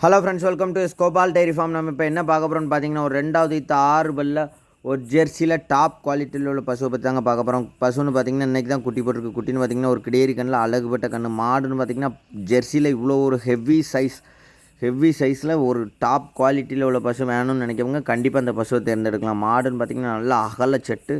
Hello friends, welcome to Gopal dairy farm. நம்ம இப்போ என்ன பார்க்க போகிறோம்னு பார்த்தீங்கன்னா, ஒரு 2வது ஈத்து 6 பல்ல ஒரு ஜெர்சியில் டாப் குவாலிட்டியில் உள்ள பசுவை பற்றி தாங்க பார்க்க போகிறோம். பசுன்னு பார்த்தீங்கன்னா இன்றைக்கி தான் குட்டி போட்டிருக்கு. குட்டின்னு பார்த்தீங்கன்னா ஒரு கிடேரி கண்ணில் அழகுபட்ட கன்று. மாடுன்னு பார்த்தீங்கன்னா ஜெர்சியில் இவ்வளோ ஒரு ஹெவி சைஸில் ஒரு டாப் குவாலிட்டியில் உள்ள பசு வேணும்னு நினைக்கிறவங்க கண்டிப்பாக அந்த பசுவை தேர்ந்தெடுக்கலாம். மாடுன்னு பார்த்தீங்கன்னா நல்லா அகல செட்டு,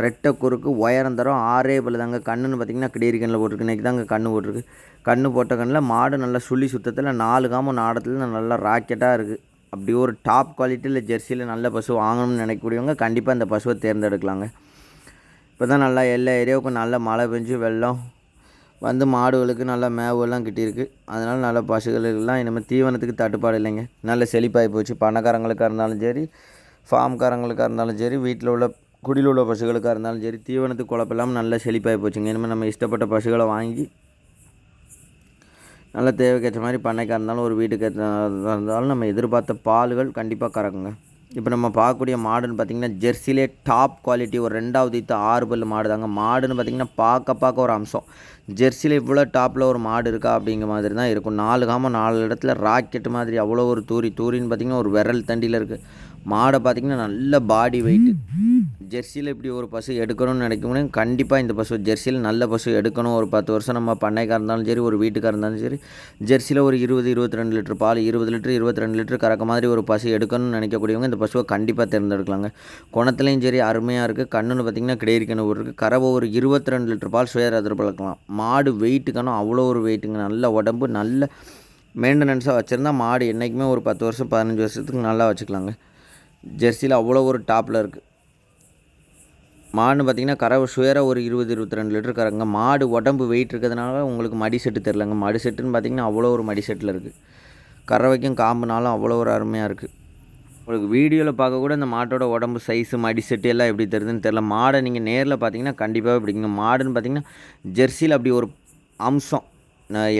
ரெட்டை குறுக்கு, உயரம் தரம், 6 பல்லு தாங்க. கண்ணுன்னு பார்த்தீங்கன்னா கிடேரி கண்ணில் போட்டிருக்கு. இன்றைக்கி தாங்க கன்று போட்டிருக்கு. கன்று போட்ட கண்ணில் மாடு நல்லா சுழி சுத்தத்தில் 4 காமம் நாடத்தில் நல்லா ராக்கெட்டாக இருக்குது. அப்படி ஒரு டாப் குவாலிட்டியில் ஜெர்சியில் நல்ல பசு வாங்கணும்னு நினைக்கக்கூடியவங்க கண்டிப்பாக இந்த பசுவை தேர்ந்தெடுக்கலாங்க. இப்போ தான் நல்லா எல்லா ஏரியாவுக்கும் நல்ல மழை பெஞ்சு வெள்ளம் வந்து மாடுகளுக்கு நல்லா மேவெல்லாம் கிட்டியிருக்கு. அதனால் நல்ல பசுகளுக்கெல்லாம் இனிமேல் தீவனத்துக்கு தட்டுப்பாடு இல்லைங்க. நல்ல செழிப்பாகி போச்சு. பணக்காரங்களுக்காக இருந்தாலும் சரி, ஃபார்ம்காரங்களுக்காக இருந்தாலும் சரி, வீட்டில் உள்ள குடியில் உள்ள பசுகளுக்காக இருந்தாலும் சரி, தீவனத்துக்கு குழப்பெல்லாம் நல்ல செழிப்பாகி போச்சுங்க. இனிமேல் நம்ம இஷ்டப்பட்ட பசுகளை வாங்கி நல்ல தேவைக்கேற்ற மாதிரி பண்ணைக்காக இருந்தாலும் ஒரு வீட்டுக்கு இருந்தாலும் நம்ம எதிர்பார்த்த பால்கள் கண்டிப்பாக கறக்குங்க. இப்போ நம்ம பார்க்கக்கூடிய மாடுன்னு பார்த்திங்கன்னா ஜெர்சிலே டாப் குவாலிட்டி ஒரு 2வது ஈத்து 6 பல்லு மாடு தாங்க. மாடுன்னு பார்த்திங்கன்னா பார்க்க ஒரு அம்சம். ஜெர்சியில் இவ்வளோ டாப்பில் ஒரு மாடு இருக்கா அப்படிங்கிற மாதிரி தான் இருக்கும். 4 காமம் 4 இடத்துல ராக்கெட்டு மாதிரி அவ்வளோ ஒரு தூரின்னு பார்த்திங்கன்னா ஒரு விரல் தண்டியில் இருக்குது. மாடை பார்த்திங்கன்னா நல்ல பாடி வெயிட்டு. ஜெர்சியில் இப்படி ஒரு பசு எடுக்கணும்னு நினைக்கணும். கண்டிப்பாக இந்த பசு ஜெர்சியில் நல்ல பசு எடுக்கணும். ஒரு 10 வருஷம் நம்ம பண்ணைக்காக இருந்தாலும் சரி, ஒரு வீட்டுக்காக இருந்தாலும் சரி, ஜெர்சியில் ஒரு 20-22 லிட்டர் பால், 20 லிட்டர் 22 லிட்டர் கறக்க மாதிரி ஒரு பசு எடுக்கணும்னு நினைக்கக்கூடியவங்க இந்த பசுவை கண்டிப்பாக தேர்ந்தெடுக்கலாங்க. குணத்துலேயும் சரி அருமையாக இருக்குது. கண்ணுன்னு பார்த்திங்கன்னா கிடேரி கண்ணு இருக்குது. கறவை ஒரு 22 லிட்டர் பால் சுயர் எதிர்பார்க்கலாம். மாடு வெயிட்டுக்கணும் அவ்வளோ ஒரு வெயிட்டுங்க. நல்ல உடம்பு, நல்ல மெயின்டெனன்ஸாக வச்சுருந்தா மாடு என்றைக்குமே ஒரு 10 வருஷம் 15 வருஷத்துக்கு நல்லா வச்சுக்கலாங்க. ஜெர்சியில் அவ்வளோ ஒரு டாப்பில் இருக்குது. மாடுன்னு பார்த்திங்கன்னா கறவை சுயராக ஒரு 20-22 லிட்டர் கறங்க. மாடு உடம்பு வெயிட் இருக்கிறதுனால உங்களுக்கு மடி செட்டு தெரிலங்க. மடி செட்டுன்னு பார்த்திங்கன்னா அவ்வளோ ஒரு மடி செட்டில் இருக்குது. கறவைக்கும் காம்புனாலும் அவ்வளோ ஒரு அருமையாக இருக்குது. உங்களுக்கு வீடியோவில் பார்க்க கூட இந்த மாட்டோட உடம்பு சைஸு, மடி செட்டு எல்லாம் எப்படி தெரியுதுன்னு தெரில. மாடை நீங்கள் நேரில் பார்த்தீங்கன்னா கண்டிப்பாக பிடிக்குங்க. மாடுன்னு பார்த்திங்கன்னா ஜெர்சியில் அப்படி ஒரு அம்சம்,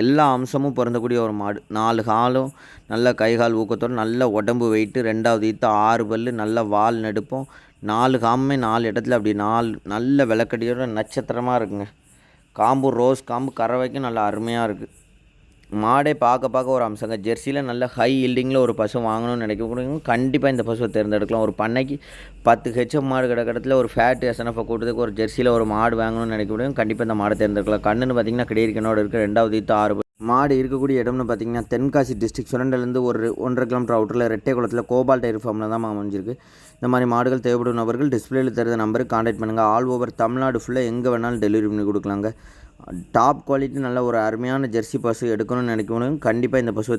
எல்லா அம்சமும் பிறந்தக்கூடிய ஒரு மாடு. 4 காலும் நல்ல கைகால் ஊக்கத்தோடு, நல்ல உடம்பு வெயிட்டு, 2வது ஈத்து 6 பல்லு, நல்ல வால் நெடுப்போம், 4 காம்புமே 4 இடத்துல அப்படி 4 நல்ல விளக்கடியோட நட்சத்திரமாக இருக்குங்க. காம்பு ரோஸ் காம்பு, கறவைக்கும் நல்லா அருமையாக இருக்குது. மாடே பார்க்க ஒரு அம்சங்க. ஜெர்சியில் நல்ல ஹை ஈல்டிங்கில் ஒரு பசு வாங்கணும்னு நினைக்கக்கூடியவங்க கண்டிப்பாக இந்த பசுவை தேர்ந்தெடுக்கலாம். ஒரு பண்ணைக்கு 10 ஹெச்எஃப் மாடு கிடக்கிறதுல ஒரு ஃபேட் எஸ்என்எஃப் கூட்டத்துக்கு ஒரு ஜெர்சியில் ஒரு மாடு வாங்கணும்னு நினைக்கக்கூடியவங்க கண்டிப்பாக இந்த மாடை தேர்ந்தெடுக்கலாம். கண்ணுன்னு பார்த்திங்கன்னா கிடேரி கண்ணோட இருக்குது. 2வது ஈத்து 6 மாடு இருக்கக்கூடிய இடம்னு பார்த்திங்கன்னா தென்காசி டிஸ்ட்ரிக்ட் சுரண்டலேருந்து ஒரு 1.5 கிலோமீட்டர் அவுட்டரில் ரெட்டை குளத்தில் கோபால் டைரி ஃபார்மில் தான் அமைஞ்சிருக்கு. இந்த மாதிரி மாடுகள் தேவைப்படும் நபர்கள் டிஸ்பிளேயில் தருத நம்பருக்கு கான்டாக்ட் பண்ணுங்கள். ஆல் ஓவர் தமிழ்நாடு ஃபுல்லாக எங்கே வேணாலும் டெலிவரி பண்ணி கொடுக்கலாங்க. டாப் குவாலிட்டி நல்ல ஒரு அருமையான ஜெர்சி பசு எடுக்கணும்னு நினைக்கணும் கண்டிப்பாக இந்த பசுவை